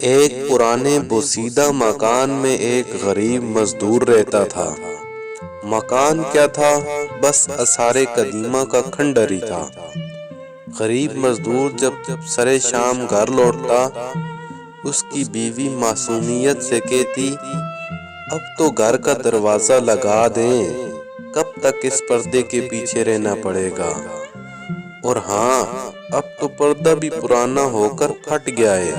ایک پرانے بوسیدہ مکان میں ایک غریب مزدور رہتا تھا۔ مکان کیا تھا، بس آثار قدیمہ کا کھنڈر ہی تھا۔ غریب مزدور جب سرے شام گھر لوٹتا، اس کی بیوی معصومیت سے کہتی، اب تو گھر کا دروازہ لگا دیں، کب تک اس پردے کے پیچھے رہنا پڑے گا۔ اور ہاں، اب تو پردہ بھی پرانا ہو کر پھٹ گیا ہے،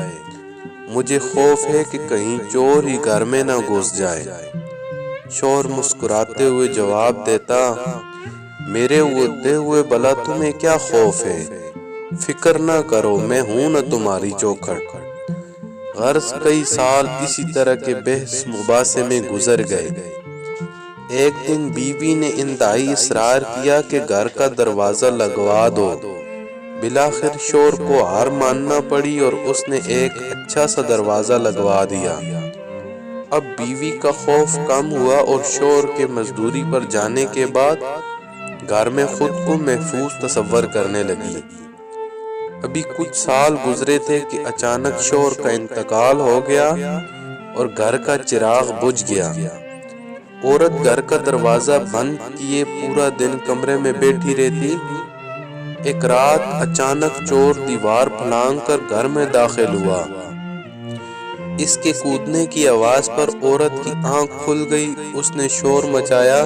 مجھے خوف ہے کہ کہیں چور ہی گھر میں نہ گھس جائے۔ شوہر مسکراتے ہوئے جواب دیتا، میرے ہوتے ہوئے بھلا تمہیں کیا خوف ہے، فکر نہ کرو، میں ہوں نہ تمہاری چوکھٹ۔ غرض کئی سال اسی طرح کے بحث مباحثے میں گزر گئے۔ ایک دن بیوی نے انتہائی اصرار کیا کہ گھر کا دروازہ لگوا دو۔ بالآخر شوہر کو ہار ماننا پڑی اور اس نے ایک اچھا سا دروازہ لگوا دیا۔ اب بیوی کا خوف کم ہوا اور شوہر کے مزدوری پر جانے کے بعد گھر میں خود کو محفوظ تصور کرنے لگی۔ ابھی کچھ سال گزرے تھے کہ اچانک شوہر کا انتقال ہو گیا اور گھر کا چراغ بجھ گیا۔ عورت گھر کا دروازہ بند کیے پورا دن کمرے میں بیٹھی رہتی۔ ایک رات اچانک چور دیوار پھلانگ کر گھر میں داخل ہوا۔ اس کے کودنے کی آواز پر عورت کی آنکھ کھل گئی۔ اس نے شور مچایا،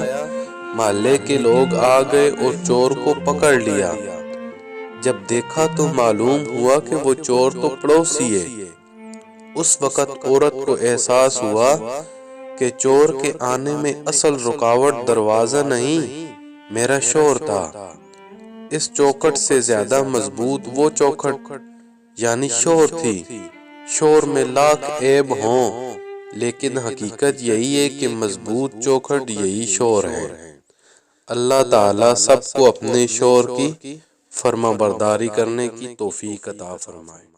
محلے کے لوگ آ گئے اور چور کو پکڑ لیا۔ جب دیکھا تو معلوم ہوا کہ وہ چور تو پڑوسی ہے۔ اس وقت عورت کو احساس ہوا کہ چور کے آنے میں اصل رکاوٹ دروازہ نہیں، میرا شوہر تھا۔ اس چوکھٹ سے زیادہ مضبوط وہ چوکھٹ یعنی شوہر تھی۔ شوہر میں لاکھ عیب ہوں، لیکن حقیقت یہی ہے کہ مضبوط چوکھٹ یہی شوہر ہے۔ اللہ تعالیٰ سب کو اپنے شوہر کی فرما برداری کرنے کی توفیق عطا فرمائے۔